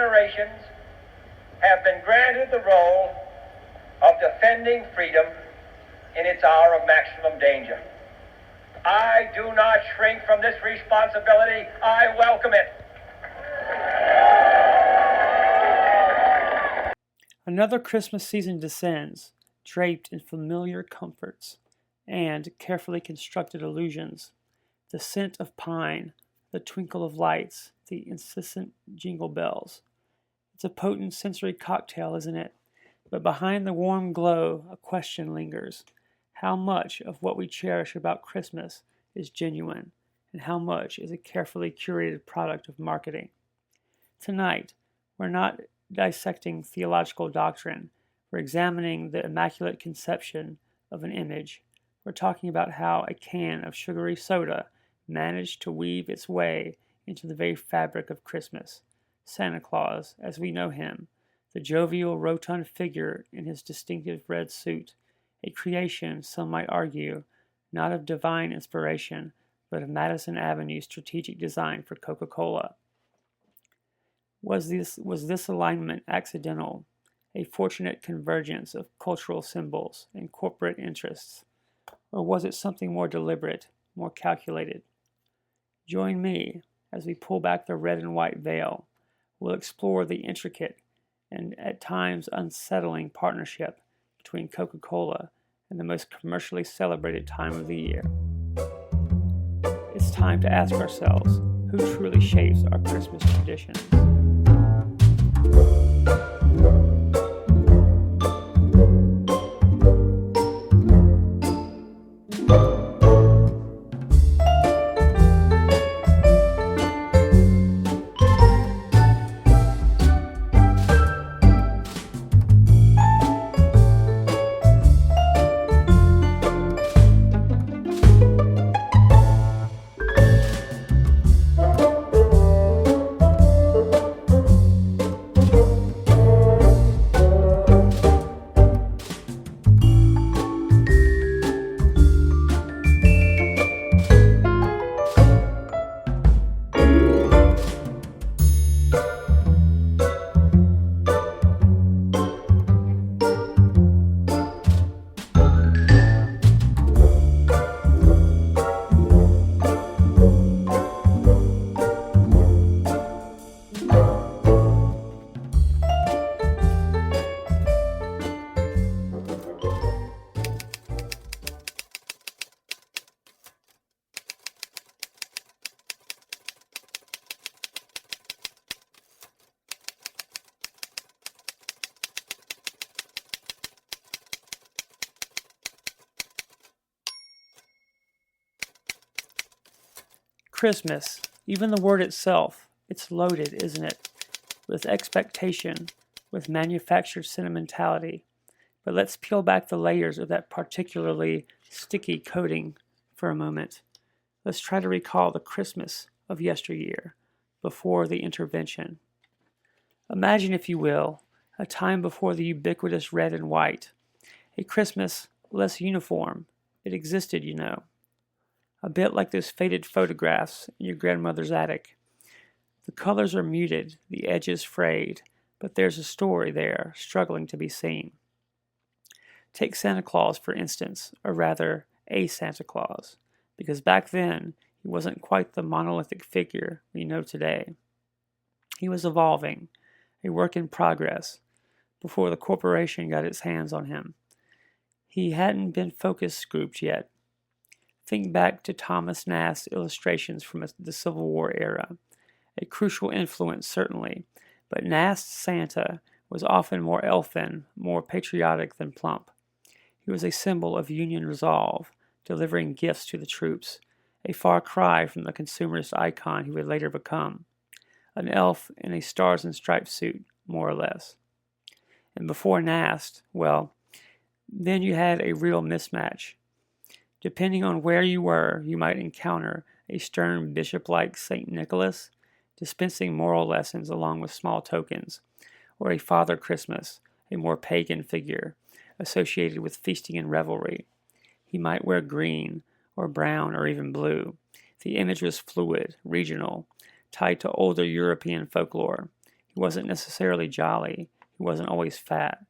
generations have been granted the role of defending freedom in its hour of maximum danger. I do not shrink from this responsibility. I welcome it. Another Christmas season descends, draped in familiar comforts and carefully constructed illusions. The scent of pine, the twinkle of lights, the incessant jingle bells. It's a potent sensory cocktail, isn't it? But behind the warm glow, a question lingers. How much of what we cherish about Christmas is genuine, and how much is a carefully curated product of marketing? Tonight, we're not dissecting theological doctrine. We're examining the immaculate conception of an image. We're talking about how a can of sugary soda managed to weave its way into the very fabric of Christmas. Santa Claus, as we know him, the jovial, rotund figure in his distinctive red suit, a creation, some might argue, not of divine inspiration, but of Madison Avenue strategic design for Coca-Cola. Was this alignment accidental, a fortunate convergence of cultural symbols and corporate interests, or was it something more deliberate, more calculated? Join me as we pull back the red and white veil. We'll explore the intricate and at times unsettling partnership between Coca-Cola and the most commercially celebrated time of the year. It's time to ask ourselves, who truly shapes our Christmas traditions? Christmas, even the word itself, it's loaded, isn't it? With expectation, with manufactured sentimentality. But let's peel back the layers of that particularly sticky coating for a moment. Let's try to recall the Christmas of yesteryear, before the intervention. Imagine, if you will, a time before the ubiquitous red and white. A Christmas less uniform. It existed, you know. A bit like those faded photographs in your grandmother's attic. The colors are muted, the edges frayed, but there's a story there, struggling to be seen. Take Santa Claus, for instance, or rather, a Santa Claus, because back then, he wasn't quite the monolithic figure we know today. He was evolving, a work in progress, before the corporation got its hands on him. He hadn't been focus grouped yet. Think back to Thomas Nast's illustrations from the Civil War era. A crucial influence, certainly, but Nast's Santa was often more elfin, more patriotic than plump. He was a symbol of Union resolve, delivering gifts to the troops, a far cry from the consumerist icon he would later become. An elf in a stars and stripes suit, more or less. And before Nast, well, then you had a real mismatch. Depending on where you were, you might encounter a stern bishop-like St. Nicholas, dispensing moral lessons along with small tokens, or a Father Christmas, a more pagan figure, associated with feasting and revelry. He might wear green, or brown, or even blue. The image was fluid, regional, tied to older European folklore. He wasn't necessarily jolly, he wasn't always fat,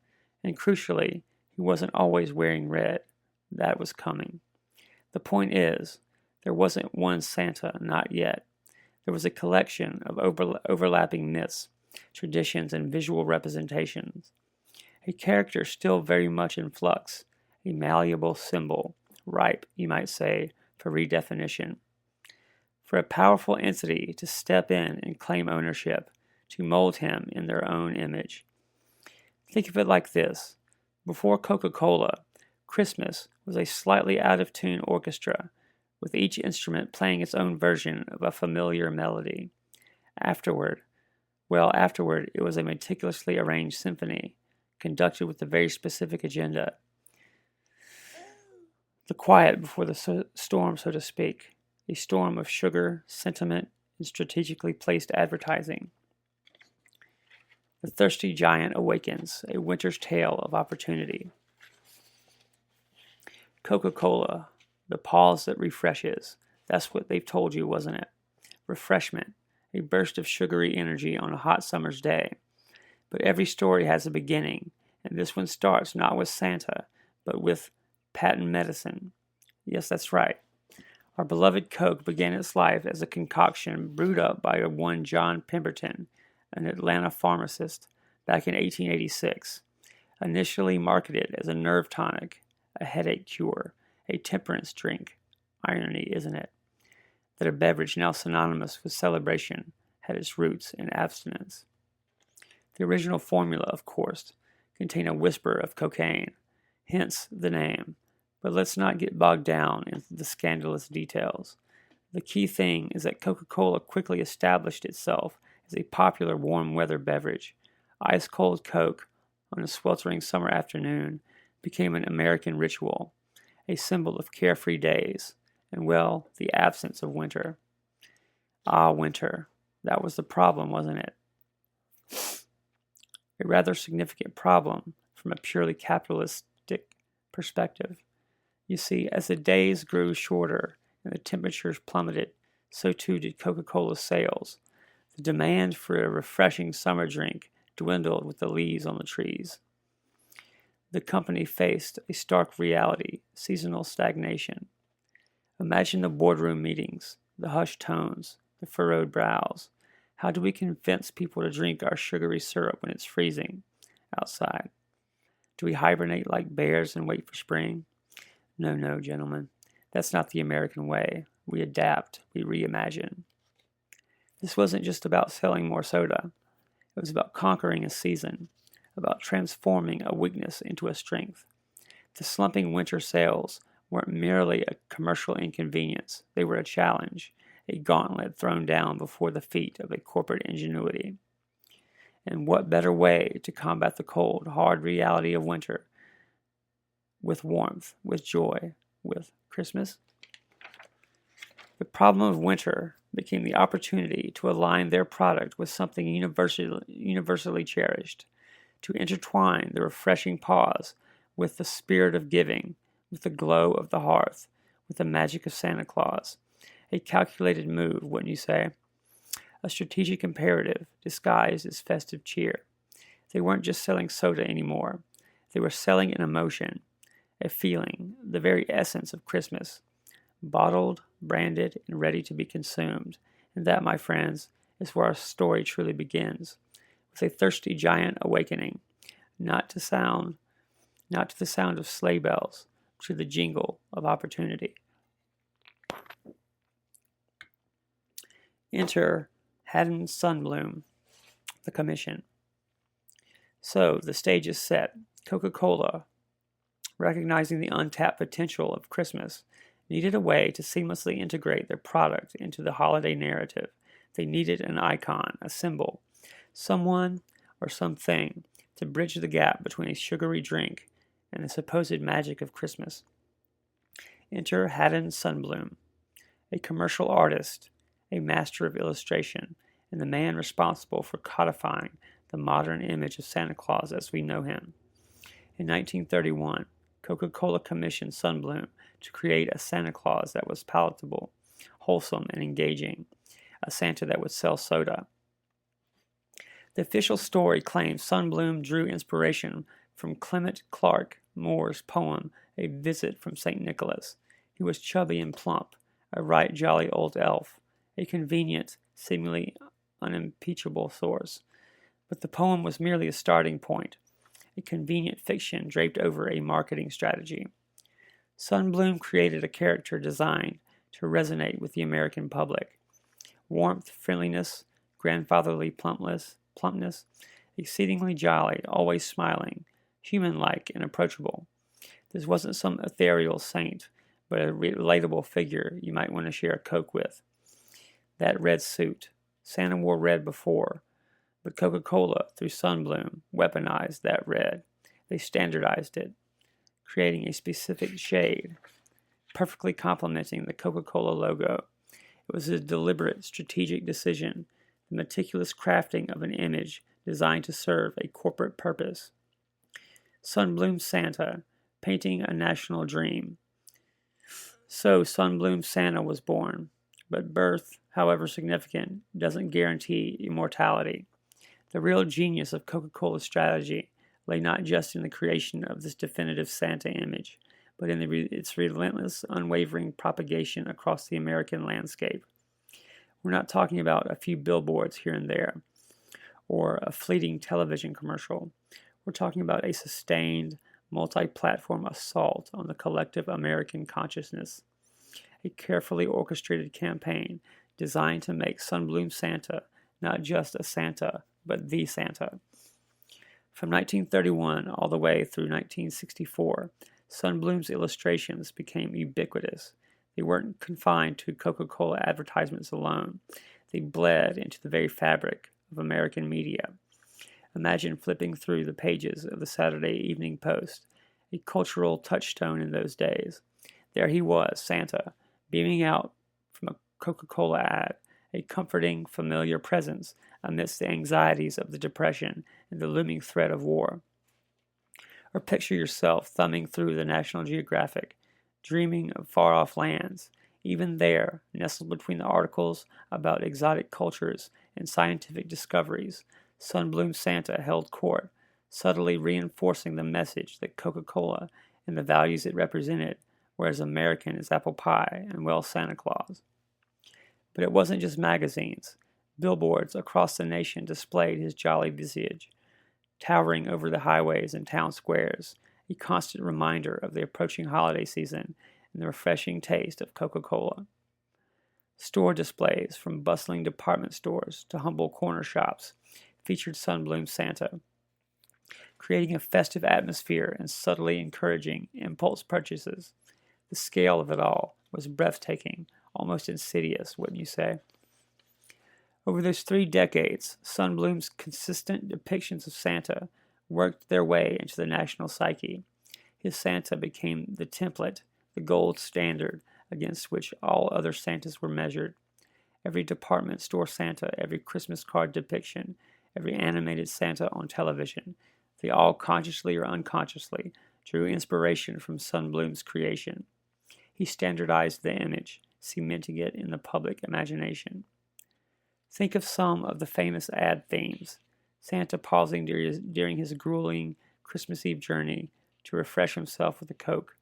and crucially, he wasn't always wearing red. That was coming. The point is, there wasn't one Santa, not yet. There was a collection of overlapping myths, traditions, and visual representations. A character still very much in flux, a malleable symbol, ripe, you might say, for redefinition. For a powerful entity to step in and claim ownership, to mold him in their own image. Think of it like this. Before Coca-Cola, Christmas was a slightly out-of-tune orchestra, with each instrument playing its own version of a familiar melody. Afterward, it was a meticulously arranged symphony, conducted with a very specific agenda. The quiet before the storm, so to speak, a storm of sugar, sentiment, and strategically placed advertising. The thirsty giant awakens, a winter's tale of opportunity. Coca-Cola, the pause that refreshes. That's what they've told you, wasn't it? Refreshment, a burst of sugary energy on a hot summer's day. But every story has a beginning, and this one starts not with Santa, but with patent medicine. Yes, that's right. Our beloved Coke began its life as a concoction brewed up by one John Pemberton, an Atlanta pharmacist, back in 1886, initially marketed as a nerve tonic, a headache cure, a temperance drink. Irony, isn't it? That a beverage now synonymous with celebration had its roots in abstinence. The original formula, of course, contained a whisper of cocaine, hence the name. But let's not get bogged down into the scandalous details. The key thing is that Coca-Cola quickly established itself as a popular warm weather beverage. Ice-cold Coke on a sweltering summer afternoon became an American ritual, a symbol of carefree days, and, well, the absence of winter. Ah, winter. That was the problem, wasn't it? A rather significant problem from a purely capitalistic perspective. You see, as the days grew shorter and the temperatures plummeted, so too did Coca-Cola's sales. The demand for a refreshing summer drink dwindled with the leaves on the trees. The company faced a stark reality, seasonal stagnation. Imagine the boardroom meetings, the hushed tones, the furrowed brows. How do we convince people to drink our sugary syrup when it's freezing outside? Do we hibernate like bears and wait for spring? No, gentlemen. That's not the American way. We adapt. We reimagine. This wasn't just about selling more soda. It was about conquering a season, about transforming a weakness into a strength. The slumping winter sales weren't merely a commercial inconvenience. They were a challenge, a gauntlet thrown down before the feet of a corporate ingenuity. And what better way to combat the cold, hard reality of winter with warmth, with joy, with Christmas? The problem of winter became the opportunity to align their product with something universally cherished, to intertwine the refreshing pause with the spirit of giving, with the glow of the hearth, with the magic of Santa Claus. A calculated move, wouldn't you say? A strategic imperative disguised as festive cheer. They weren't just selling soda anymore. They were selling an emotion, a feeling, the very essence of Christmas, bottled, branded, and ready to be consumed. And that, my friends, is where our story truly begins, with a thirsty giant awakening, not to the sound of sleigh bells, but to the jingle of opportunity. Enter Haddon Sunbloom, the commission. So the stage is set. Coca-Cola, recognizing the untapped potential of Christmas, needed a way to seamlessly integrate their product into the holiday narrative. They needed an icon, a symbol, someone or something to bridge the gap between a sugary drink and the supposed magic of Christmas. Enter Haddon Sunbloom, a commercial artist, a master of illustration, and the man responsible for codifying the modern image of Santa Claus as we know him. In 1931, Coca-Cola commissioned Sunbloom to create a Santa Claus that was palatable, wholesome, and engaging, a Santa that would sell soda. The official story claims Sunbloom drew inspiration from Clement Clarke Moore's poem A Visit from St. Nicholas. He was chubby and plump, a right jolly old elf, a convenient, seemingly unimpeachable source. But the poem was merely a starting point, a convenient fiction draped over a marketing strategy. Sunbloom created a character designed to resonate with the American public. Warmth, friendliness, grandfatherly plumpness, exceedingly jolly, always smiling, human-like and approachable. This wasn't some ethereal saint, but a relatable figure you might want to share a Coke with. That red suit. Santa wore red before, but Coca-Cola, through Sunbloom, weaponized that red. They standardized it, creating a specific shade, perfectly complementing the Coca-Cola logo. It was a deliberate, strategic decision, the meticulous crafting of an image designed to serve a corporate purpose. Sunbloom Santa, painting a national dream. So Sunbloom Santa was born, but birth, however significant, doesn't guarantee immortality. The real genius of Coca-Cola's strategy lay not just in the creation of this definitive Santa image, but in its relentless, unwavering propagation across the American landscape. We're not talking about a few billboards here and there, or a fleeting television commercial. We're talking about a sustained, multi-platform assault on the collective American consciousness, a carefully orchestrated campaign designed to make Sunbloom Santa not just a Santa, but the Santa. From 1931 all the way through 1964, Sunbloom's illustrations became ubiquitous. They weren't confined to Coca-Cola advertisements alone. They bled into the very fabric of American media. Imagine flipping through the pages of the Saturday Evening Post, a cultural touchstone in those days. There he was, Santa, beaming out from a Coca-Cola ad, a comforting, familiar presence amidst the anxieties of the Depression and the looming threat of war. Or picture yourself thumbing through the National Geographic, dreaming of far-off lands. Even there, nestled between the articles about exotic cultures and scientific discoveries, Sunbloom Santa held court, subtly reinforcing the message that Coca-Cola and the values it represented were as American as apple pie and, well, Santa Claus. But it wasn't just magazines. Billboards across the nation displayed his jolly visage, towering over the highways and town squares, a constant reminder of the approaching holiday season and the refreshing taste of Coca-Cola. Store displays, from bustling department stores to humble corner shops, featured Sunbloom Santa, creating a festive atmosphere and subtly encouraging impulse purchases. The scale of it all was breathtaking, almost insidious, wouldn't you say? Over those 3 decades, Sunbloom's consistent depictions of Santa worked their way into the national psyche. His Santa became the template, the gold standard against which all other Santas were measured. Every department store Santa, every Christmas card depiction, every animated Santa on television, they all consciously or unconsciously drew inspiration from Sunbloom's creation. He standardized the image, cementing it in the public imagination. Think of some of the famous ad themes. Santa pausing during his grueling Christmas Eve journey to refresh himself with a Coke.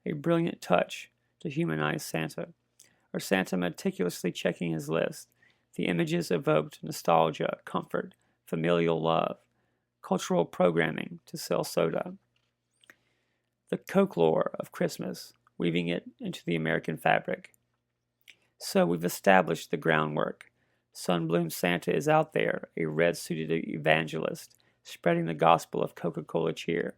A brilliant touch to humanize Santa. Or Santa meticulously checking his list. The images evoked nostalgia, comfort, familial love, cultural programming to sell soda. The folklore of Christmas, weaving it into the American fabric. So we've established the groundwork. Sunbloom Santa is out there, a red-suited evangelist, spreading the gospel of Coca-Cola cheer.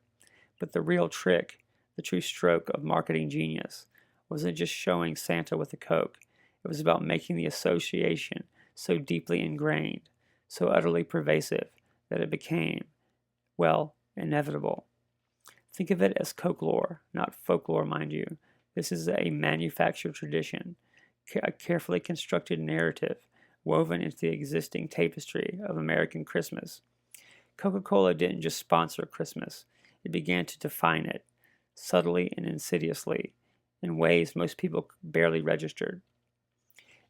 But the real trick, the true stroke of marketing genius, wasn't just showing Santa with a Coke. It was about making the association so deeply ingrained, so utterly pervasive, that it became, well, inevitable. Think of it as folklore, not folklore, mind you. This is a manufactured tradition, a carefully constructed narrative woven into the existing tapestry of American Christmas. Coca-Cola didn't just sponsor Christmas, it began to define it, subtly and insidiously, in ways most people barely registered.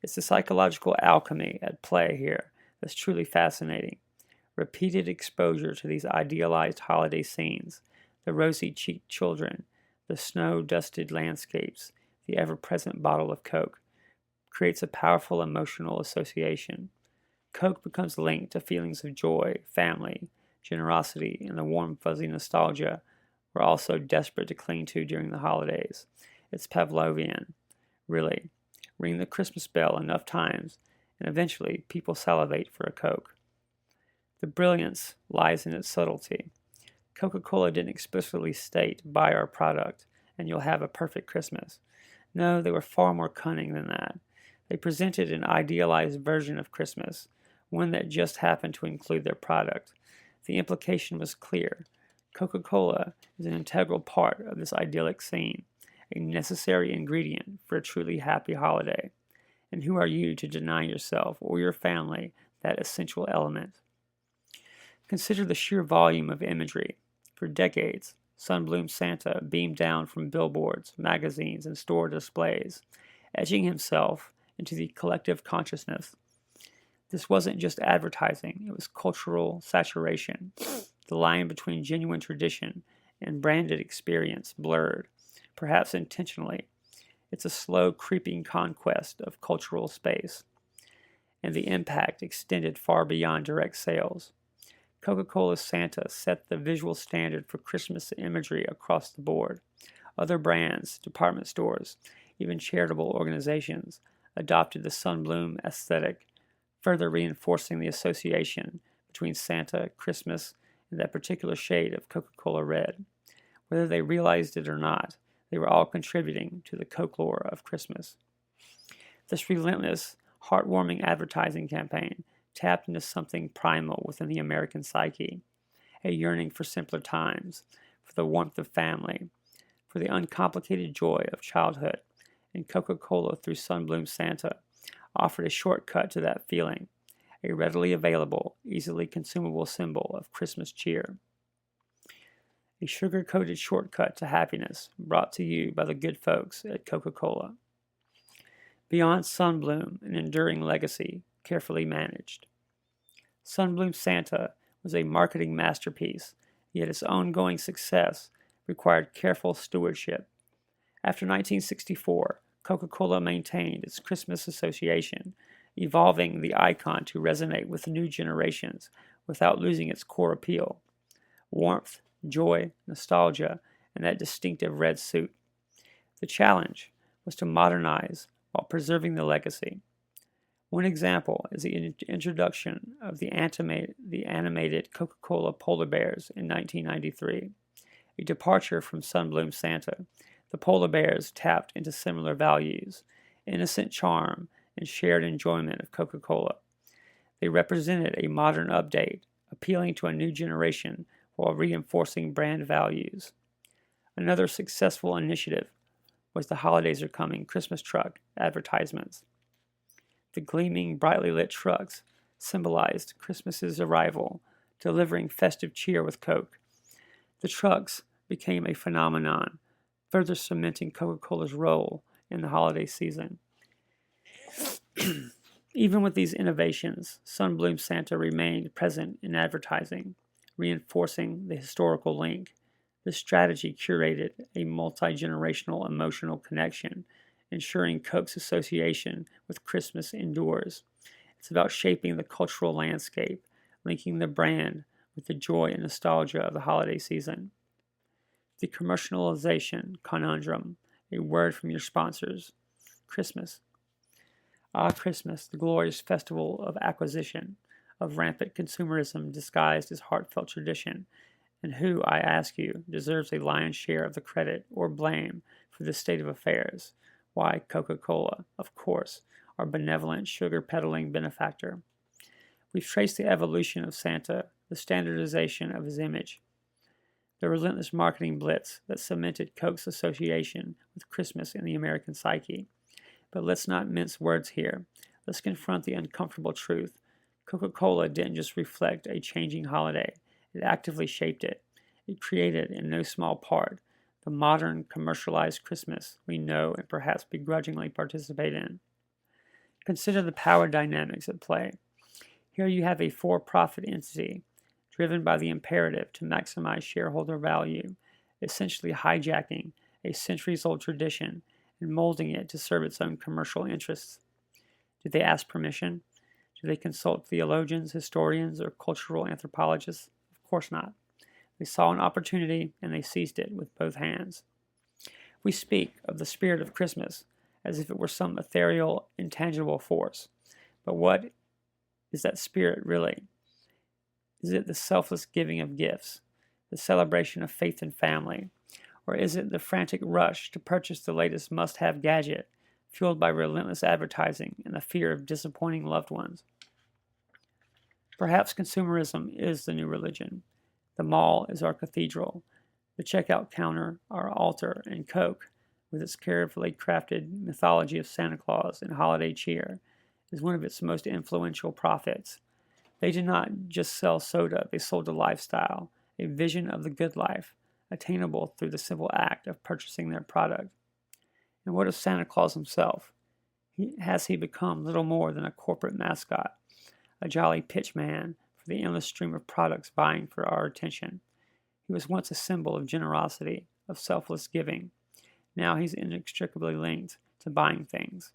It's the psychological alchemy at play here that's truly fascinating. Repeated exposure to these idealized holiday scenes, the rosy-cheeked children, the snow-dusted landscapes, the ever-present bottle of Coke, creates a powerful emotional association. Coke becomes linked to feelings of joy, family, generosity, and the warm, fuzzy nostalgia we're all so desperate to cling to during the holidays. It's Pavlovian, really. Ring the Christmas bell enough times, and eventually people salivate for a Coke. The brilliance lies in its subtlety. Coca-Cola didn't explicitly state, buy our product, and you'll have a perfect Christmas. No, they were far more cunning than that. They presented an idealized version of Christmas, one that just happened to include their product. The implication was clear. Coca-Cola is an integral part of this idyllic scene, a necessary ingredient for a truly happy holiday. And who are you to deny yourself or your family that essential element? Consider the sheer volume of imagery. For decades, Sunbloom Santa beamed down from billboards, magazines, and store displays, etching himself into the collective consciousness. This wasn't just advertising, it was cultural saturation. The line between genuine tradition and branded experience blurred, perhaps intentionally. It's a slow, creeping conquest of cultural space, and the impact extended far beyond direct sales. Coca-Cola Santa set the visual standard for Christmas imagery across the board. Other brands, department stores, even charitable organizations adopted the sunbloom aesthetic, further reinforcing the association between Santa, Christmas, and that particular shade of Coca-Cola red. Whether they realized it or not, they were all contributing to the folklore of Christmas. This relentless, heartwarming advertising campaign tapped into something primal within the American psyche, a yearning for simpler times, for the warmth of family, for the uncomplicated joy of childhood, and Coca-Cola through Sunbloom Santa offered a shortcut to that feeling, a readily available, easily consumable symbol of Christmas cheer. A sugar-coated shortcut to happiness brought to you by the good folks at Coca-Cola. Beyond Sunbloom, an enduring legacy, carefully managed. Sunbloom Santa was a marketing masterpiece, yet its ongoing success required careful stewardship. After 1964, Coca-Cola maintained its Christmas association, evolving the icon to resonate with new generations without losing its core appeal. Warmth, joy, nostalgia, and that distinctive red suit. The challenge was to modernize while preserving the legacy. One example is the introduction of the animated Coca-Cola polar bears in 1993. A departure from Sunbloom Santa, the polar bears tapped into similar values, innocent charm, and shared enjoyment of Coca-Cola. They represented a modern update, appealing to a new generation while reinforcing brand values. Another successful initiative was the Holidays Are Coming Christmas truck advertisements. The gleaming, brightly lit trucks symbolized Christmas's arrival, delivering festive cheer with Coke. The trucks became a phenomenon, further cementing Coca-Cola's role in the holiday season. Even with these innovations, Sunbloom Santa remained present in advertising, reinforcing the historical link. This strategy curated a multi-generational emotional connection, ensuring Coke's association with Christmas endures. It's about shaping the cultural landscape, linking the brand with the joy and nostalgia of the holiday season. The commercialization conundrum, a word from your sponsors. Christmas. Ah, Christmas, the glorious festival of acquisition, of rampant consumerism disguised as heartfelt tradition, and who, I ask you, deserves a lion's share of the credit or blame for this state of affairs? Why, Coca-Cola, of course, our benevolent sugar-peddling benefactor. We've traced the evolution of Santa, the standardization of his image, the relentless marketing blitz that cemented Coke's association with Christmas in the American psyche. But let's not mince words here. Let's confront the uncomfortable truth. Coca-Cola didn't just reflect a changing holiday. It actively shaped it. It created, in no small part, the modern commercialized Christmas we know and perhaps begrudgingly participate in. Consider the power dynamics at play. Here you have a for-profit entity driven by the imperative to maximize shareholder value, essentially hijacking a centuries-old tradition and molding it to serve its own commercial interests. Did they ask permission? Do they consult theologians, historians, or cultural anthropologists? Of course not. They saw an opportunity and they seized it with both hands. We speak of the spirit of Christmas as if it were some ethereal, intangible force. But what is that spirit really? Is it the selfless giving of gifts, the celebration of faith and family, or is it the frantic rush to purchase the latest must-have gadget, fueled by relentless advertising and the fear of disappointing loved ones? Perhaps consumerism is the new religion. The mall is our cathedral, the checkout counter our altar, and Coke, with its carefully crafted mythology of Santa Claus and holiday cheer, is one of its most influential prophets. They did not just sell soda, they sold a lifestyle, a vision of the good life, attainable through the simple act of purchasing their product. And what of Santa Claus himself? Has he become little more than a corporate mascot, a jolly pitchman for the endless stream of products vying for our attention? He was once a symbol of generosity, of selfless giving. Now he's inextricably linked to buying things,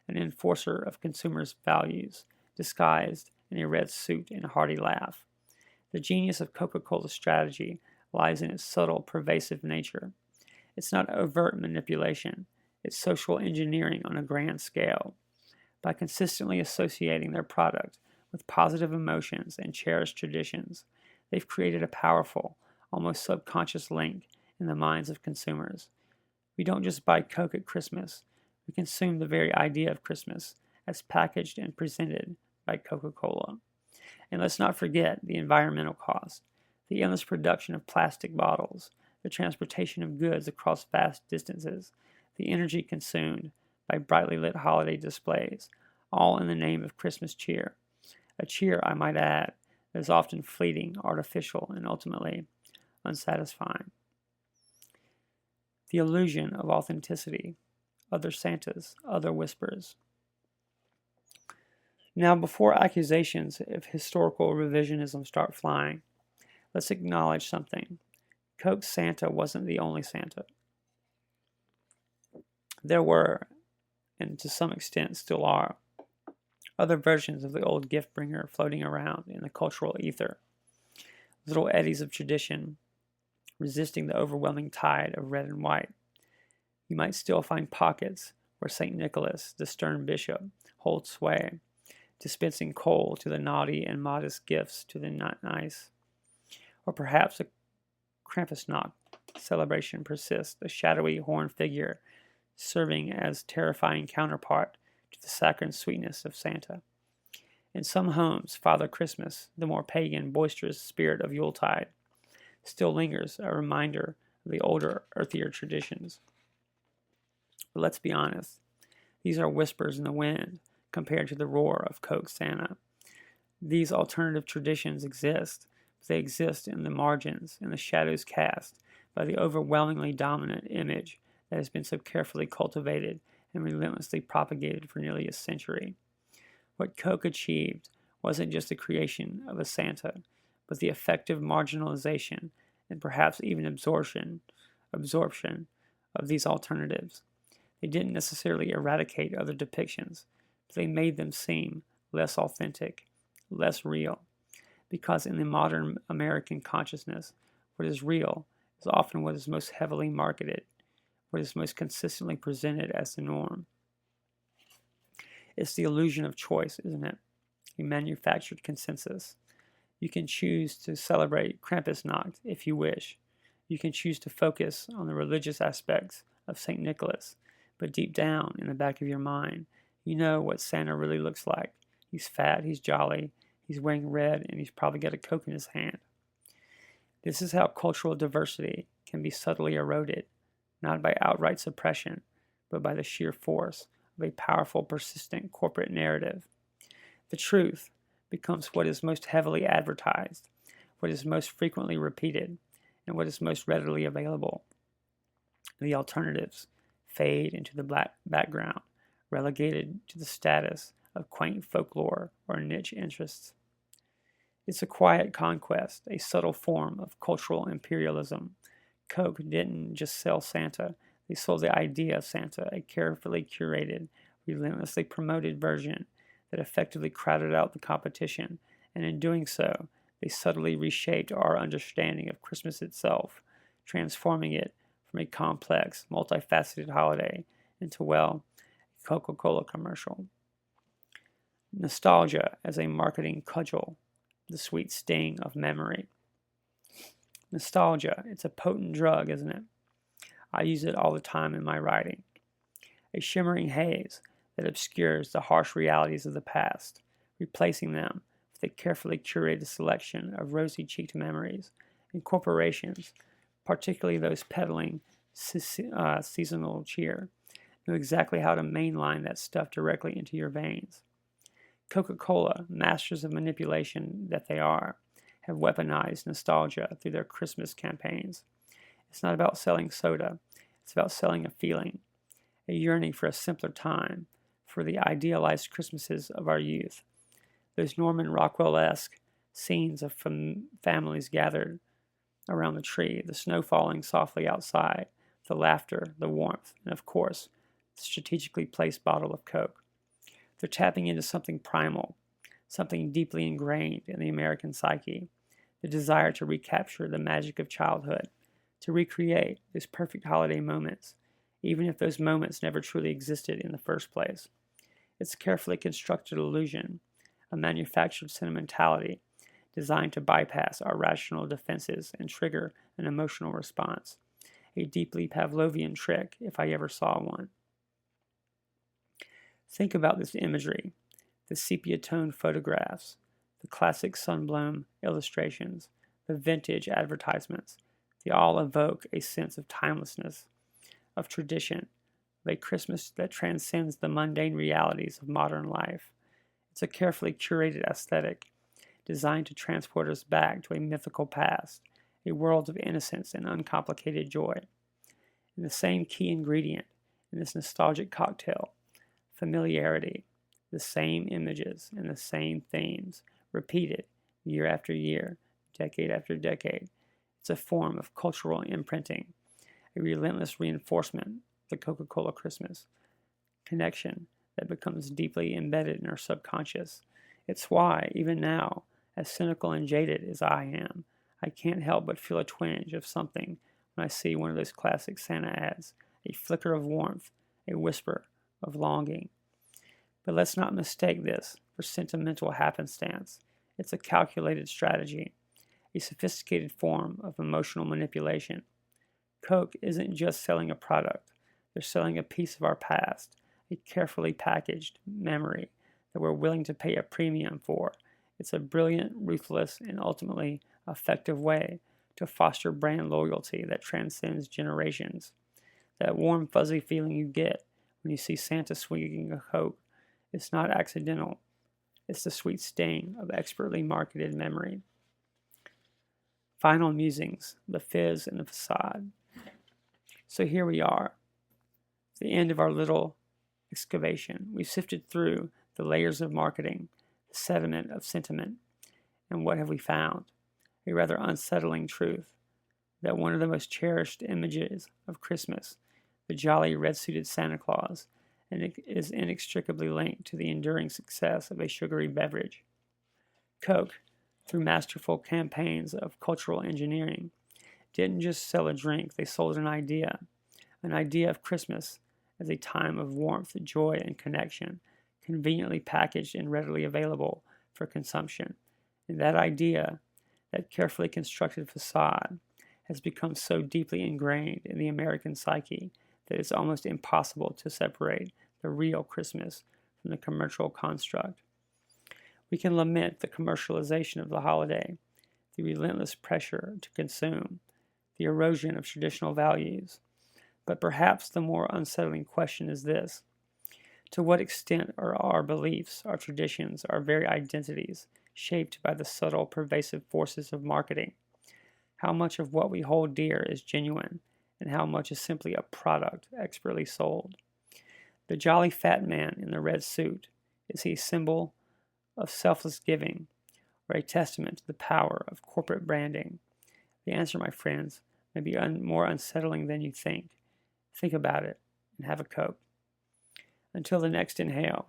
an enforcer of consumers' values, disguised in a red suit and a hearty laugh. The genius of Coca-Cola's strategy lies in its subtle, pervasive nature. It's not overt manipulation, it's social engineering on a grand scale. By consistently associating their product with positive emotions and cherished traditions, they've created a powerful, almost subconscious link in the minds of consumers. We don't just buy Coke at Christmas, we consume the very idea of Christmas as packaged and presented by Coca-Cola. And let's not forget the environmental cost, the endless production of plastic bottles, the transportation of goods across vast distances, the energy consumed by brightly lit holiday displays, all in the name of Christmas cheer. A cheer, I might add, that is often fleeting, artificial, and ultimately unsatisfying. The illusion of authenticity, other Santas, other whispers. Now, before accusations of historical revisionism start flying, let's acknowledge something. Coke's Santa wasn't the only Santa. There were, and to some extent still are, other versions of the old gift bringer floating around in the cultural ether. Little eddies of tradition, resisting the overwhelming tide of red and white. You might still find pockets where St. Nicholas, the stern bishop, holds sway, dispensing coal to the naughty and modest gifts to the not nice. Or perhaps a Krampusnacht celebration persists, a shadowy horned figure serving as terrifying counterpart to the saccharine sweetness of Santa. In some homes, Father Christmas, the more pagan, boisterous spirit of Yuletide, still lingers, a reminder of the older, earthier traditions. But let's be honest, these are whispers in the wind compared to the roar of Coke Santa. These alternative traditions exist, but they exist in the margins, in the shadows cast by the overwhelmingly dominant image that has been so carefully cultivated and relentlessly propagated for nearly a century. What Coke achieved wasn't just the creation of a Santa, but the effective marginalization and perhaps even absorption of these alternatives. They didn't necessarily eradicate other depictions, but they made them seem less authentic, less real. Because in the modern American consciousness, what is real is often what is most heavily marketed, what is most consistently presented as the norm. It's the illusion of choice, isn't it? A manufactured consensus. You can choose to celebrate Krampusnacht if you wish. You can choose to focus on the religious aspects of St. Nicholas, but deep down in the back of your mind, you know what Santa really looks like. He's fat, he's jolly, he's wearing red, and he's probably got a Coke in his hand. This is how cultural diversity can be subtly eroded, not by outright suppression, but by the sheer force of a powerful, persistent corporate narrative. The truth becomes what is most heavily advertised, what is most frequently repeated, and what is most readily available. The alternatives fade into the background, relegated to the status of quaint folklore or niche interests. It's a quiet conquest, a subtle form of cultural imperialism. Coke didn't just sell Santa, they sold the idea of Santa, a carefully curated, relentlessly promoted version that effectively crowded out the competition, and in doing so, they subtly reshaped our understanding of Christmas itself, transforming it from a complex, multifaceted holiday into, well, a Coca-Cola commercial. Nostalgia as a marketing cudgel, the sweet sting of memory. Nostalgia, it's a potent drug, isn't it? I use it all the time in my writing. A shimmering haze that obscures the harsh realities of the past, replacing them with a carefully curated selection of rosy-cheeked memories and corporations, particularly those peddling seasonal cheer, know exactly how to mainline that stuff directly into your veins. Coca-Cola, masters of manipulation that they are, have weaponized nostalgia through their Christmas campaigns. It's not about selling soda, it's about selling a feeling, a yearning for a simpler time, for the idealized Christmases of our youth. Those Norman Rockwell-esque scenes of families gathered around the tree, the snow falling softly outside, the laughter, the warmth, and of course, the strategically placed bottle of Coke. They're tapping into something primal, something deeply ingrained in the American psyche, the desire to recapture the magic of childhood, to recreate those perfect holiday moments, even if those moments never truly existed in the first place. It's a carefully constructed illusion, a manufactured sentimentality designed to bypass our rational defenses and trigger an emotional response. A deeply Pavlovian trick, if I ever saw one. Think about this imagery, the sepia-toned photographs, the classic sunblown illustrations, the vintage advertisements. They all evoke a sense of timelessness, of tradition, of a Christmas that transcends the mundane realities of modern life. It's a carefully curated aesthetic designed to transport us back to a mythical past, a world of innocence and uncomplicated joy. And the same key ingredient in this nostalgic cocktail, familiarity, the same images and the same themes, repeated year after year, decade after decade. It's a form of cultural imprinting, a relentless reinforcement of the Coca-Cola Christmas connection that becomes deeply embedded in our subconscious. It's why, even now, as cynical and jaded as I am, I can't help but feel a twinge of something when I see one of those classic Santa ads, a flicker of warmth, a whisper of longing. But let's not mistake this for sentimental happenstance. It's a calculated strategy, a sophisticated form of emotional manipulation. Coke isn't just selling a product, they're selling a piece of our past, a carefully packaged memory that we're willing to pay a premium for. It's a brilliant, ruthless, and ultimately effective way to foster brand loyalty that transcends generations. That warm, fuzzy feeling you get when you see Santa swinging a Coke, it's not accidental. It's the sweet sting of expertly marketed memory. Final musings, the fizz and the facade. So here we are, the end of our little excavation. We've sifted through the layers of marketing, the sediment of sentiment, and what have we found? A rather unsettling truth that one of the most cherished images of Christmas, the jolly red-suited Santa Claus, and it is inextricably linked to the enduring success of a sugary beverage. Coke, through masterful campaigns of cultural engineering, didn't just sell a drink, they sold an idea of Christmas as a time of warmth, joy, and connection, conveniently packaged and readily available for consumption. And that idea, that carefully constructed facade, has become so deeply ingrained in the American psyche that it's almost impossible to separate the real Christmas from the commercial construct. We can lament the commercialization of the holiday, the relentless pressure to consume, the erosion of traditional values. But perhaps the more unsettling question is this: to what extent are our beliefs, our traditions, our very identities shaped by the subtle, pervasive forces of marketing? How much of what we hold dear is genuine, and how much is simply a product expertly sold? The jolly fat man in the red suit, is he a symbol of selfless giving, or a testament to the power of corporate branding? The answer, my friends, may be more unsettling than you think. Think about it and have a Coke. Until the next inhale.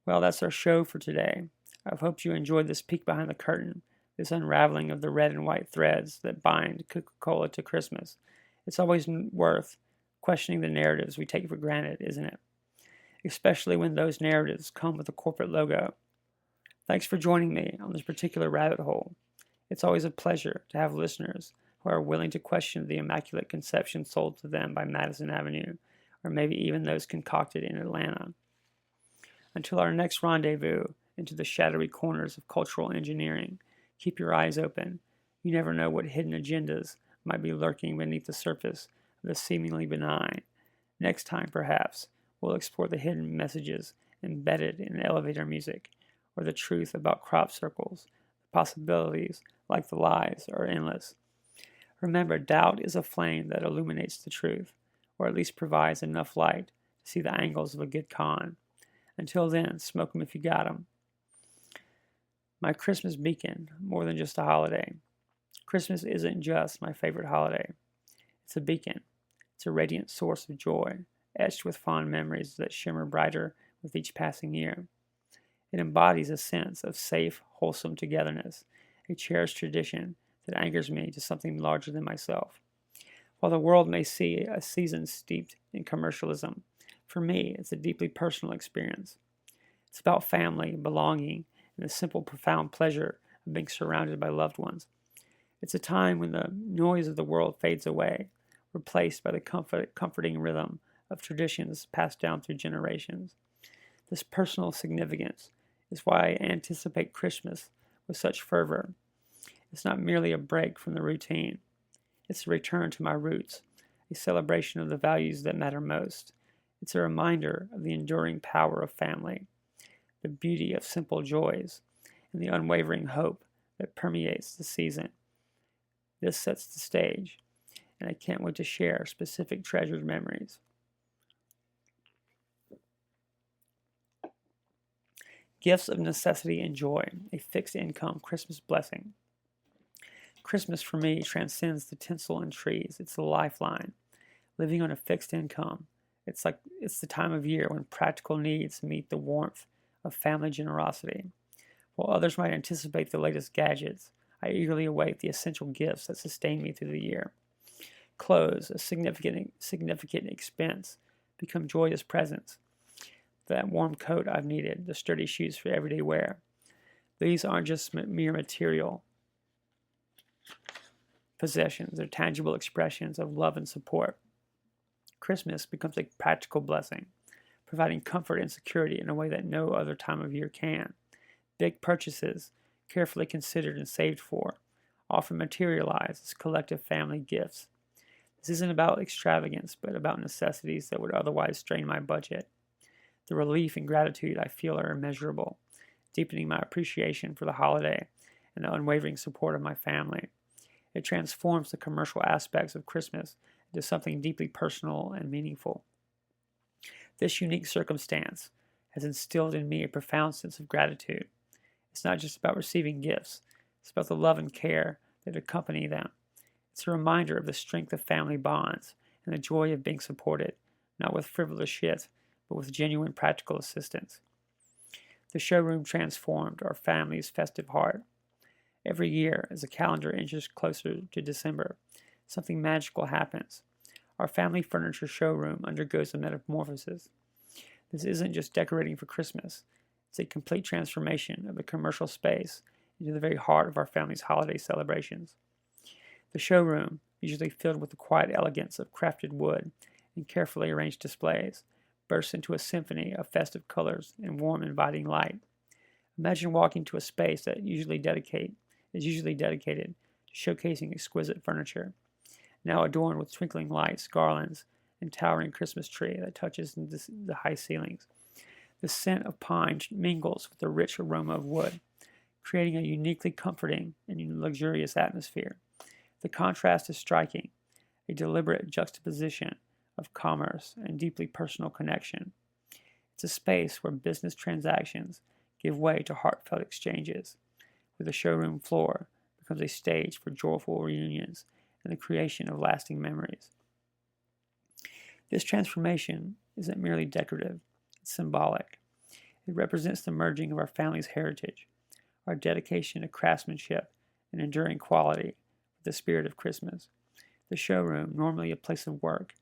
Well, that's our show for today. I hope you enjoyed this peek behind the curtain, this unraveling of the red and white threads that bind Coca-Cola to Christmas. It's always worth questioning the narratives we take for granted, isn't it? Especially when those narratives come with a corporate logo. Thanks for joining me on this particular rabbit hole. It's always a pleasure to have listeners who are willing to question the immaculate conception sold to them by Madison Avenue, or maybe even those concocted in Atlanta. Until our next rendezvous into the shadowy corners of cultural engineering, keep your eyes open. You never know what hidden agendas might be lurking beneath the surface of the seemingly benign. Next time, perhaps, we'll explore the hidden messages embedded in elevator music, or the truth about crop circles. The possibilities, like the lies, are endless. Remember, doubt is a flame that illuminates the truth, or at least provides enough light to see the angles of a good con. Until then, smoke 'em if you got 'em. My Christmas beacon, more than just a holiday. Christmas isn't just my favorite holiday. It's a beacon. It's a radiant source of joy, etched with fond memories that shimmer brighter with each passing year. It embodies a sense of safe, wholesome togetherness, a cherished tradition that anchors me to something larger than myself. While the world may see a season steeped in commercialism, for me, it's a deeply personal experience. It's about family, belonging, and the simple, profound pleasure of being surrounded by loved ones. It's a time when the noise of the world fades away, replaced by the comforting rhythm of traditions passed down through generations. This personal significance is why I anticipate Christmas with such fervor. It's not merely a break from the routine. It's a return to my roots, a celebration of the values that matter most. It's a reminder of the enduring power of family, the beauty of simple joys, and the unwavering hope that permeates the season. This sets the stage, and I can't wait to share specific treasured memories. Gifts of necessity and joy, a fixed income Christmas blessing. Christmas for me transcends the tinsel and trees. It's the lifeline. Living on a fixed income, it's the time of year when practical needs meet the warmth of family generosity. While others might anticipate the latest gadgets, I eagerly await the essential gifts that sustain me through the year. Clothes, a significant expense, become joyous presents. That warm coat I've needed, the sturdy shoes for everyday wear. These aren't just mere material possessions, they're tangible expressions of love and support. Christmas becomes a practical blessing, providing comfort and security in a way that no other time of year can. Big purchases, carefully considered and saved for, often materialize as collective family gifts. This isn't about extravagance, but about necessities that would otherwise strain my budget. The relief and gratitude I feel are immeasurable, deepening my appreciation for the holiday and the unwavering support of my family. It transforms the commercial aspects of Christmas into something deeply personal and meaningful. This unique circumstance has instilled in me a profound sense of gratitude. It's not just about receiving gifts, it's about the love and care that accompany them. It's a reminder of the strength of family bonds and the joy of being supported, not with frivolous shit, but with genuine practical assistance. The showroom transformed our family's festive heart. Every year, as the calendar inches closer to December, something magical happens. Our family furniture showroom undergoes a metamorphosis. This isn't just decorating for Christmas. It's a complete transformation of the commercial space into the very heart of our family's holiday celebrations. The showroom, usually filled with the quiet elegance of crafted wood and carefully arranged displays, bursts into a symphony of festive colors and warm, inviting light. Imagine walking to a space that is usually dedicated to showcasing exquisite furniture, now adorned with twinkling lights, garlands, and towering Christmas tree that touches the high ceilings. The scent of pine mingles with the rich aroma of wood, creating a uniquely comforting and luxurious atmosphere. The contrast is striking, a deliberate juxtaposition of commerce and deeply personal connection. It's a space where business transactions give way to heartfelt exchanges, where the showroom floor becomes a stage for joyful reunions and the creation of lasting memories. This transformation isn't merely decorative, it's symbolic. It represents the merging of our family's heritage, our dedication to craftsmanship and enduring quality with the spirit of Christmas. The showroom, normally a place of work,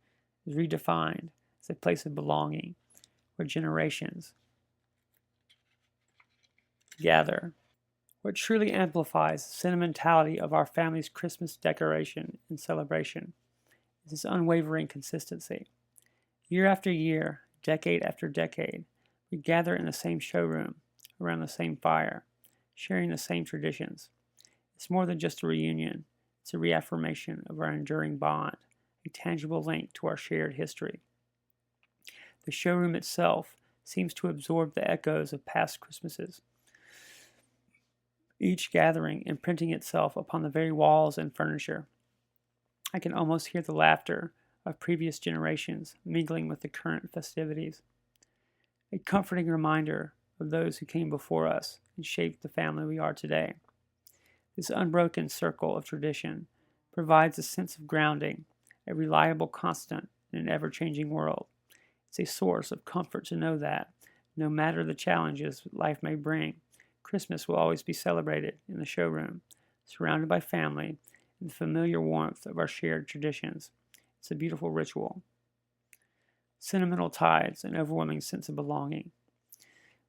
is redefined as a place of belonging where generations gather. What truly amplifies the sentimentality of our family's Christmas decoration and celebration is its unwavering consistency. Year after year, decade after decade, we gather in the same showroom, around the same fire, sharing the same traditions. It's more than just a reunion, it's a reaffirmation of our enduring bond, a tangible link to our shared history. The showroom itself seems to absorb the echoes of past Christmases, each gathering imprinting itself upon the very walls and furniture. I can almost hear the laughter of previous generations mingling with the current festivities, a comforting reminder of those who came before us and shaped the family we are today. This unbroken circle of tradition provides a sense of grounding, a reliable constant in an ever-changing world. It's a source of comfort to know that, no matter the challenges life may bring, Christmas will always be celebrated in the showroom, surrounded by family and the familiar warmth of our shared traditions. It's a beautiful ritual. Sentimental ties and overwhelming sense of belonging.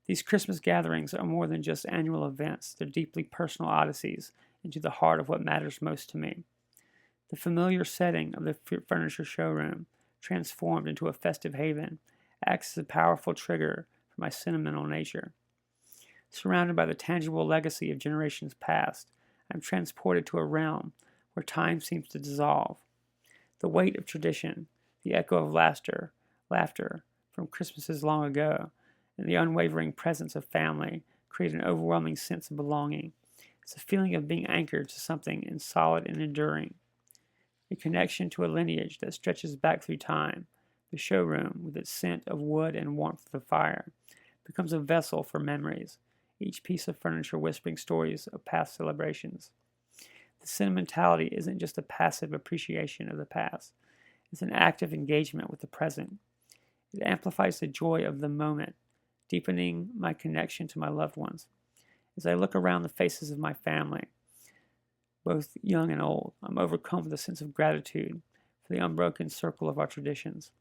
These Christmas gatherings are more than just annual events. They're deeply personal odysseys into the heart of what matters most to me. The familiar setting of the furniture showroom, transformed into a festive haven, acts as a powerful trigger for my sentimental nature. Surrounded by the tangible legacy of generations past, I'm transported to a realm where time seems to dissolve. The weight of tradition, the echo of laughter from Christmases long ago, and the unwavering presence of family create an overwhelming sense of belonging. It's a feeling of being anchored to something solid and enduring, a connection to a lineage that stretches back through time. The showroom, with its scent of wood and warmth of the fire, becomes a vessel for memories, each piece of furniture whispering stories of past celebrations. The sentimentality isn't just a passive appreciation of the past, it's an active engagement with the present. It amplifies the joy of the moment, deepening my connection to my loved ones. As I look around the faces of my family, both young and old, I'm overcome with a sense of gratitude for the unbroken circle of our traditions.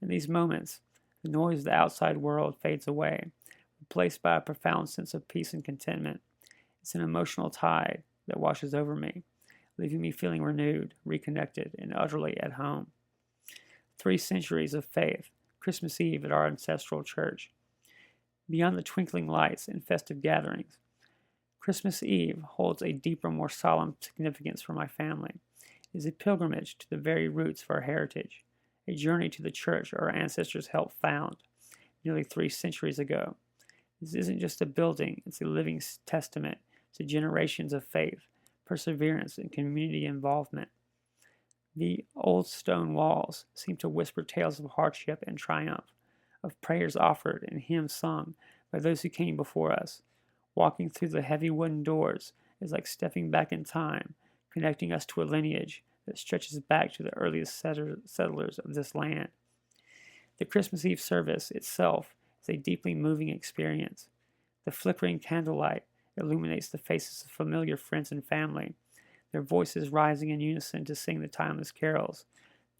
In these moments, the noise of the outside world fades away, replaced by a profound sense of peace and contentment. It's an emotional tide that washes over me, leaving me feeling renewed, reconnected, and utterly at home. 3 centuries of faith, Christmas Eve at our ancestral church. Beyond the twinkling lights and festive gatherings, Christmas Eve holds a deeper, more solemn significance for my family. It is a pilgrimage to the very roots of our heritage, a journey to the church our ancestors helped found nearly 3 centuries ago. This isn't just a building, it's a living testament to generations of faith, perseverance, and community involvement. The old stone walls seem to whisper tales of hardship and triumph, of prayers offered and hymns sung by those who came before us. Walking through the heavy wooden doors is like stepping back in time, connecting us to a lineage that stretches back to the earliest settlers of this land. The Christmas Eve service itself is a deeply moving experience. The flickering candlelight illuminates the faces of familiar friends and family, their voices rising in unison to sing the timeless carols.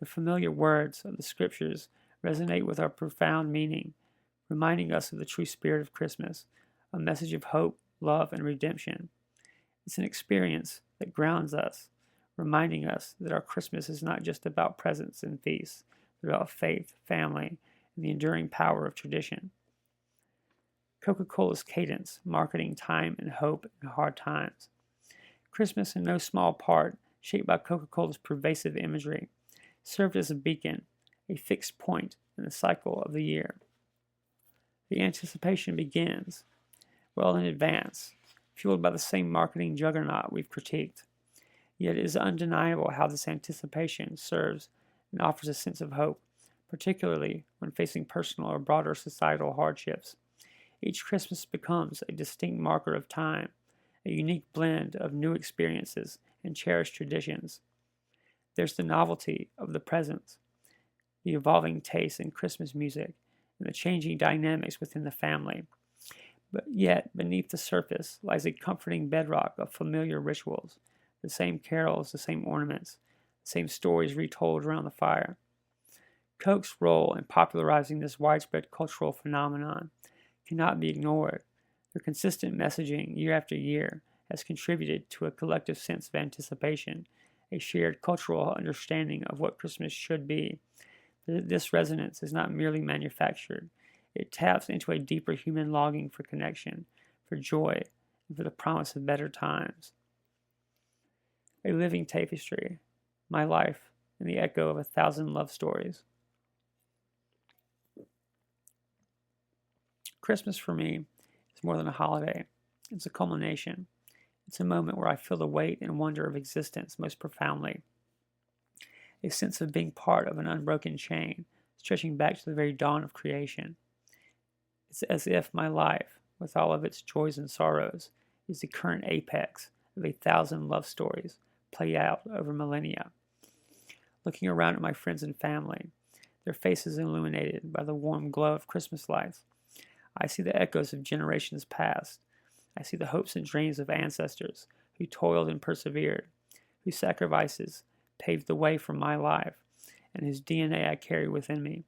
The familiar words of the scriptures resonate with our profound meaning, reminding us of the true spirit of Christmas, a message of hope, love, and redemption. It's an experience that grounds us, reminding us that our Christmas is not just about presents and feasts, but about faith, family, and the enduring power of tradition. Coca-Cola's cadence, marketing time and hope in hard times. Christmas, in no small part, shaped by Coca-Cola's pervasive imagery, served as a beacon, a fixed point in the cycle of the year. The anticipation begins well in advance, fueled by the same marketing juggernaut we've critiqued. Yet it is undeniable how this anticipation serves and offers a sense of hope, particularly when facing personal or broader societal hardships. Each Christmas becomes a distinct marker of time, a unique blend of new experiences and cherished traditions. There's the novelty of the presents, the evolving tastes in Christmas music, and the changing dynamics within the family. But yet, beneath the surface lies a comforting bedrock of familiar rituals, the same carols, the same ornaments, the same stories retold around the fire. Coke's role in popularizing this widespread cultural phenomenon cannot be ignored. Their consistent messaging year after year has contributed to a collective sense of anticipation, a shared cultural understanding of what Christmas should be. This resonance is not merely manufactured. It taps into a deeper human longing for connection, for joy, and for the promise of better times. A living tapestry, my life, and the echo of 1,000 love stories. Christmas for me is more than a holiday. It's a culmination. It's a moment where I feel the weight and wonder of existence most profoundly. A sense of being part of an unbroken chain, stretching back to the very dawn of creation. It's as if my life, with all of its joys and sorrows, is the current apex of 1,000 love stories played out over millennia. Looking around at my friends and family, their faces illuminated by the warm glow of Christmas lights, I see the echoes of generations past. I see the hopes and dreams of ancestors who toiled and persevered, whose sacrifices paved the way for my life, and whose DNA I carry within me.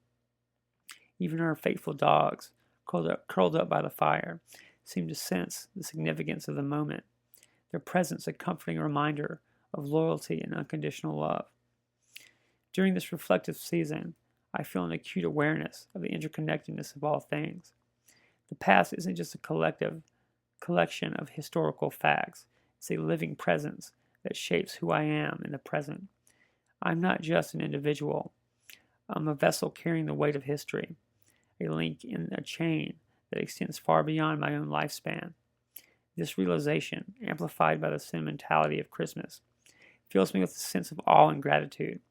Even our faithful dogs, curled up by the fire, seem to sense the significance of the moment, their presence a comforting reminder of loyalty and unconditional love. During this reflective season, I feel an acute awareness of the interconnectedness of all things. The past isn't just a collection of historical facts. It's a living presence that shapes who I am in the present. I'm not just an individual. I'm a vessel carrying the weight of history, a link in a chain that extends far beyond my own lifespan. This realization, amplified by the sentimentality of Christmas, fills me with a sense of awe and gratitude.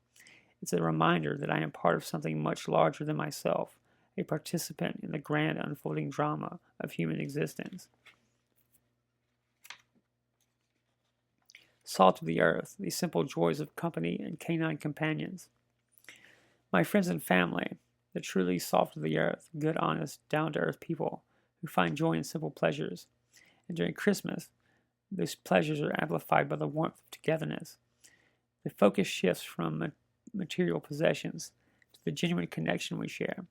It's a reminder that I am part of something much larger than myself, a participant in the grand unfolding drama of human existence. Salt of the earth, the simple joys of company and canine companions. My friends and family, the truly salt of the earth, good, honest, down-to-earth people who find joy in simple pleasures. And during Christmas, those pleasures are amplified by the warmth of togetherness. The focus shifts from material possessions to the genuine connection we share.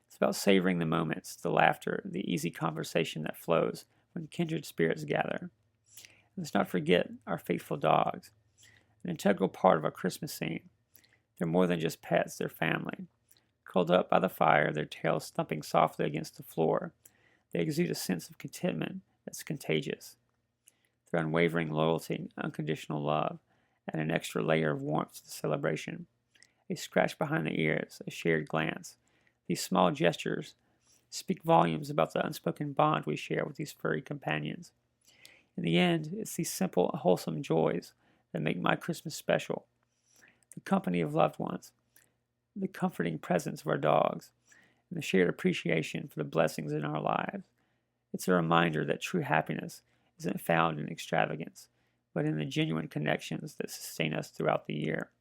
It's about savoring the moments, the laughter, the easy conversation that flows when kindred spirits gather. And let's not forget our faithful dogs, an integral part of our Christmas scene. They're more than just pets, they're family. Curled up by the fire, their tails thumping softly against the floor, they exude a sense of contentment that's contagious. Their unwavering loyalty, unconditional love, add an extra layer of warmth to the celebration. A scratch behind the ears, a shared glance. These small gestures speak volumes about the unspoken bond we share with these furry companions. In the end, it's these simple, wholesome joys that make my Christmas special. The company of loved ones, the comforting presence of our dogs, and the shared appreciation for the blessings in our lives. It's a reminder that true happiness isn't found in extravagance, but in the genuine connections that sustain us throughout the year.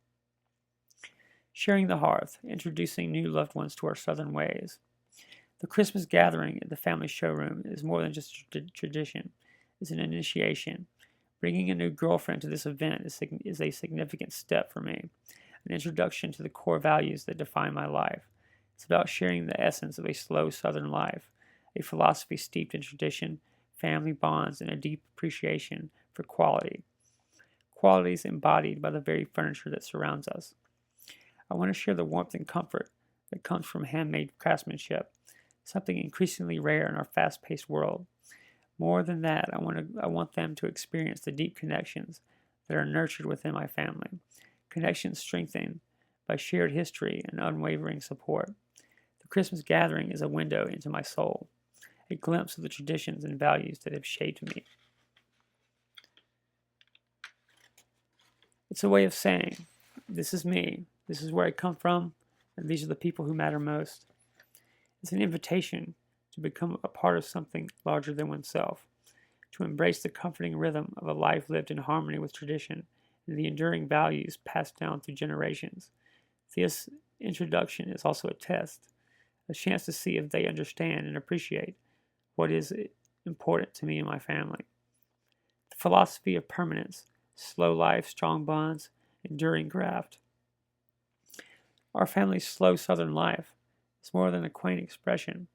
Sharing the hearth, introducing new loved ones to our southern ways. The Christmas gathering at the family showroom is more than just a tradition. It's an initiation. Bringing a new girlfriend to this event is a significant step for me, an introduction to the core values that define my life. It's about sharing the essence of a slow southern life, a philosophy steeped in tradition, family bonds, and a deep appreciation for quality. Qualities embodied by the very furniture that surrounds us. I want to share the warmth and comfort that comes from handmade craftsmanship, something increasingly rare in our fast-paced world. More than that, I want them to experience the deep connections that are nurtured within my family, connections strengthened by shared history and unwavering support. The Christmas gathering is a window into my soul, a glimpse of the traditions and values that have shaped me. It's a way of saying, this is me, this is where I come from, and these are the people who matter most. It's an invitation to become a part of something larger than oneself, to embrace the comforting rhythm of a life lived in harmony with tradition and the enduring values passed down through generations. This introduction is also a test, a chance to see if they understand and appreciate what is important to me and my family. The philosophy of permanence, slow life, strong bonds, enduring graft. Our family's slow Southern life is more than a quaint expression.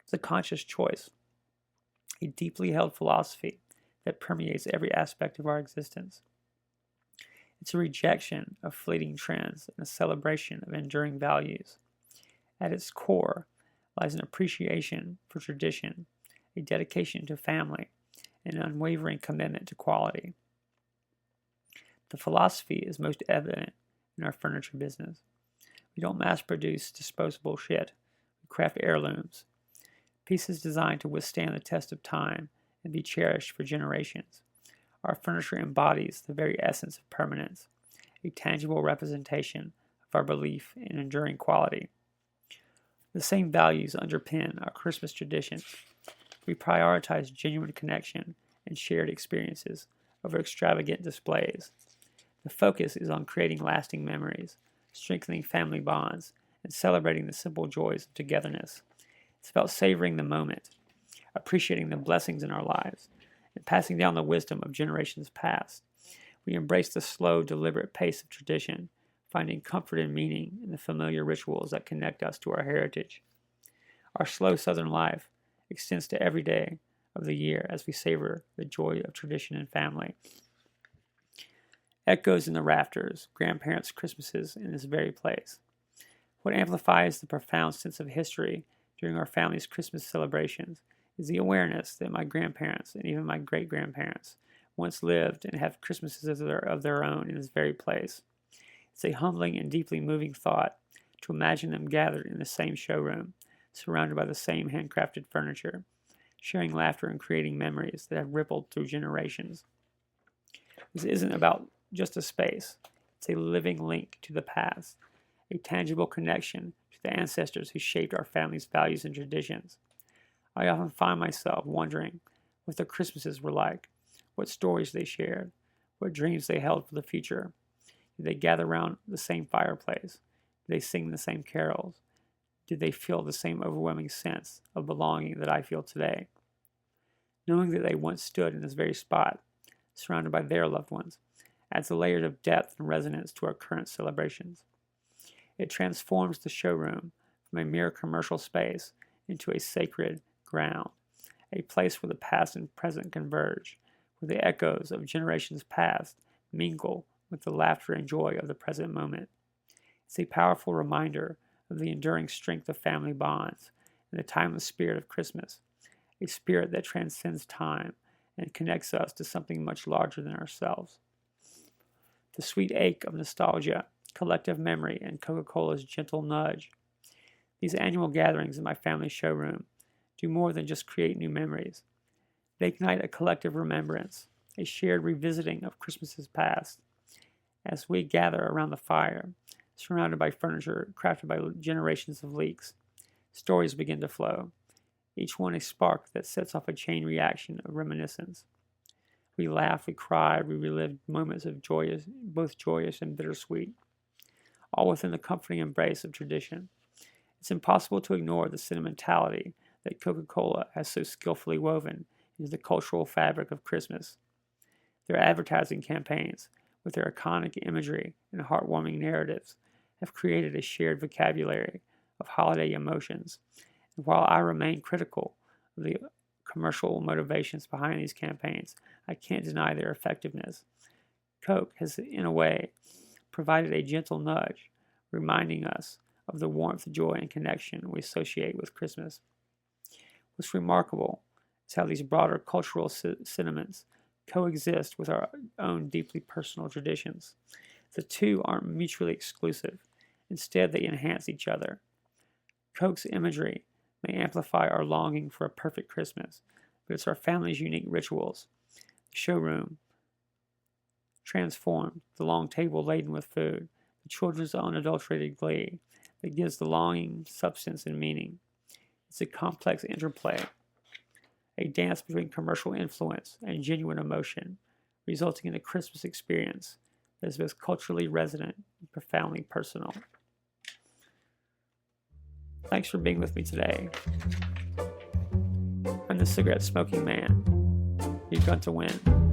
It's a conscious choice, a deeply held philosophy that permeates every aspect of our existence. It's a rejection of fleeting trends and a celebration of enduring values. At its core lies an appreciation for tradition, a dedication to family, and an unwavering commitment to quality. The philosophy is most evident in our furniture business. We don't mass produce disposable shit. We craft heirlooms, pieces designed to withstand the test of time and be cherished for generations. Our furniture embodies the very essence of permanence, a tangible representation of our belief in enduring quality. The same values underpin our Christmas traditions. We prioritize genuine connection and shared experiences over extravagant displays. The focus is on creating lasting memories, strengthening family bonds, and celebrating the simple joys of togetherness. It's about savoring the moment, appreciating the blessings in our lives, and passing down the wisdom of generations past. We embrace the slow, deliberate pace of tradition, finding comfort and meaning in the familiar rituals that connect us to our heritage. Our slow Southern life extends to every day of the year as we savor the joy of tradition and family. Echoes in the rafters, grandparents' Christmases in this very place. What amplifies the profound sense of history during our family's Christmas celebrations is the awareness that my grandparents and even my great-grandparents once lived and have Christmases of their own in this very place. It's a humbling and deeply moving thought to imagine them gathered in the same showroom, surrounded by the same handcrafted furniture, sharing laughter and creating memories that have rippled through generations. This isn't about just a space. It's a living link to the past, a tangible connection to the ancestors who shaped our family's values and traditions. I often find myself wondering what their Christmases were like, what stories they shared, what dreams they held for the future. Did they gather around the same fireplace? Did they sing the same carols? Did they feel the same overwhelming sense of belonging that I feel today? Knowing that they once stood in this very spot, surrounded by their loved ones, adds a layer of depth and resonance to our current celebrations. It transforms the showroom from a mere commercial space into a sacred ground, a place where the past and present converge, where the echoes of generations past mingle with the laughter and joy of the present moment. It's a powerful reminder of the enduring strength of family bonds and the timeless spirit of Christmas, a spirit that transcends time and connects us to something much larger than ourselves. The sweet ache of nostalgia, collective memory, and Coca-Cola's gentle nudge. These annual gatherings in my family showroom do more than just create new memories. They ignite a collective remembrance, a shared revisiting of Christmases past. As we gather around the fire, surrounded by furniture crafted by generations of Leaks, stories begin to flow, each one a spark that sets off a chain reaction of reminiscence. We laugh, we cry, we relive moments of both joyous and bittersweet, all within the comforting embrace of tradition. It's impossible to ignore the sentimentality that Coca-Cola has so skillfully woven into the cultural fabric of Christmas. Their advertising campaigns, with their iconic imagery and heartwarming narratives, have created a shared vocabulary of holiday emotions. And while I remain critical of the commercial motivations behind these campaigns, I can't deny their effectiveness. Coke has, in a way, provided a gentle nudge, reminding us of the warmth, joy, and connection we associate with Christmas. What's remarkable is how these broader cultural sentiments coexist with our own deeply personal traditions. The two aren't mutually exclusive. Instead, they enhance each other. Coke's imagery may amplify our longing for a perfect Christmas, but it's our family's unique rituals. The showroom transformed, the long table laden with food, the children's unadulterated glee, that gives the longing substance and meaning. It's a complex interplay, a dance between commercial influence and genuine emotion, resulting in a Christmas experience that is both culturally resonant and profoundly personal. Thanks for being with me today. I'm the cigarette smoking man. You've got to win.